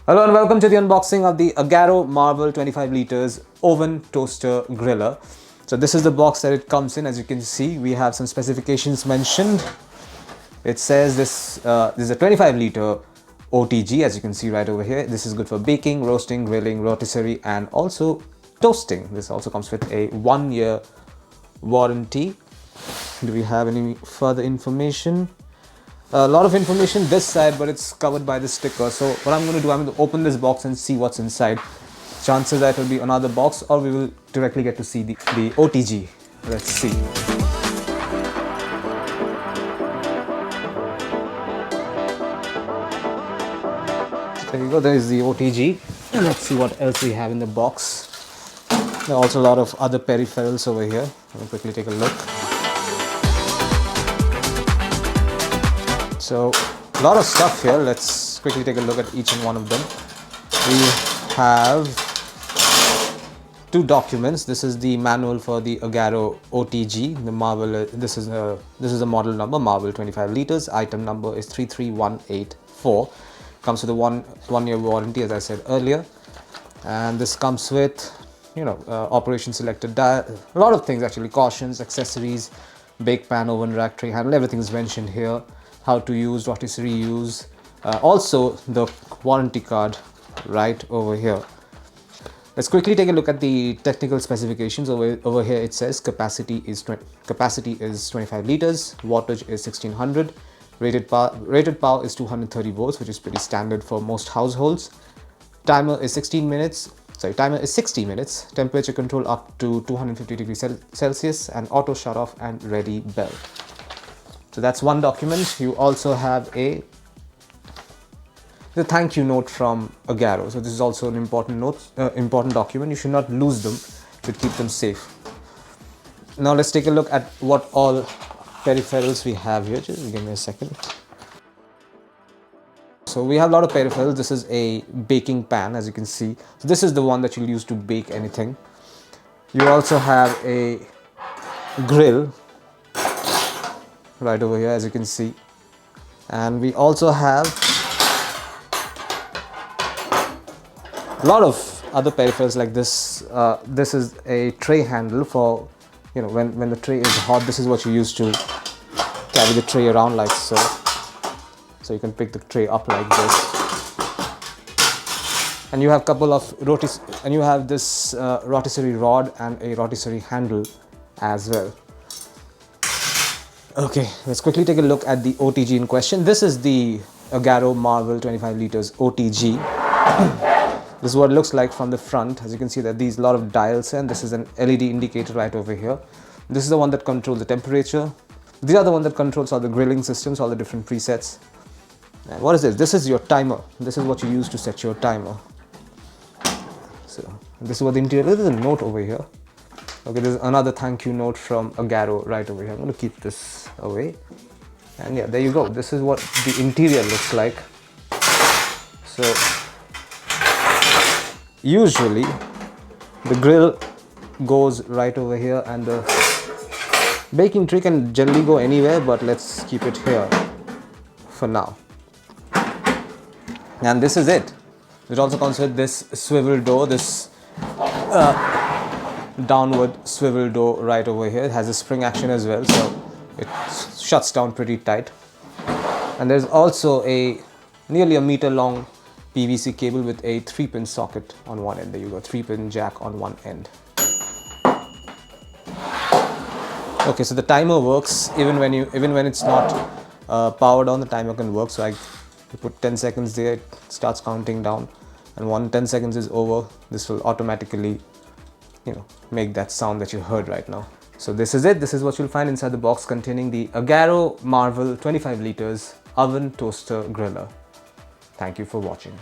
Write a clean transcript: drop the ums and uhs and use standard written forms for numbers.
Hello and welcome to the unboxing of the AGARO Marvel 25 liters oven toaster griller. So this is the box that it comes in. As you can see, we have some specifications mentioned. It says this is a 25 liter OTG, as you can see right over here. This is good for baking, roasting, grilling, rotisserie and also toasting. This also comes with a 1-year warranty. Do we have any further information? A lot of information this side, but it's covered by the sticker. So what I'm going to do, I'm going to open this box and see what's inside. Chances are it will be another box, or we will directly get to see the OTG. Let's see. There you go, there is the OTG. Let's see what else we have in the box. There are also a lot of other peripherals over here. Let me quickly take a look. So a lot of stuff here. Let's quickly take a look at each and one of them. We have 2 documents. This is the manual for the AGARO OTG. The Marvel. This is a model number, Marvel 25 liters. Item number is 33184. Comes with a one-year warranty, as I said earlier. And this comes with, operation selected dial. A lot of things actually. Cautions, accessories, bake pan, oven rack, tray handle. Everything is mentioned here. How to use, rotisserie use, also the warranty card right over here. Let's quickly take a look at the technical specifications. Over here it says capacity is 25 liters, wattage is 1600, rated power is 230 volts, which is pretty standard for most households. Timer is 60 minutes, temperature control up to 250 degrees Celsius, and auto shut off and ready bell. So that's one document. You also have the thank you note from AGARO. So this is also an important document. You should not lose them. You should keep them safe. Now let's take a look at what all peripherals we have here. Just give me a second. So we have a lot of peripherals. This is a baking pan, as you can see. So this is the one that you'll use to bake anything. You also have a grill right over here, as you can see, and we also have a lot of other peripherals like this. This is a tray handle for, when the tray is hot. This is what you use to carry the tray around like so. So you can pick the tray up like this, and you have a couple of this rotisserie rod and a rotisserie handle as well. Okay, let's quickly take a look at the OTG in question. This is the AGARO Marvel 25 liters OTG. This is what it looks like from the front. As you can see, that these lot of dials, and this is an LED indicator right over here. This is the one that controls the temperature. These are the one that controls all the grilling systems, all the different presets. And what is this? This is your timer. This is what you use to set your timer. So this is what the interior. There is a note over here. Okay, there's another thank you note from AGARO right over here. I'm going to keep this away. And yeah, there you go. This is what the interior looks like. So usually the grill goes right over here, and the baking tray can generally go anywhere, but let's keep it here for now. And this is it. It also comes with this swivel door, this downward swivel door right over here. It has a spring action as well, so it shuts down pretty tight. And there's also a nearly a meter long PVC cable with a 3-pin socket on one end. There you go, 3-pin jack on one end. Okay, so the timer works even when it's not powered on. The timer can work. So you put 10 seconds there, it starts counting down, and when 10 seconds is over, this will automatically make that sound that you heard right now. So this is it. This is what you'll find inside the box containing the AGARO Marvel 25 liters oven toaster griller. Thank you for watching.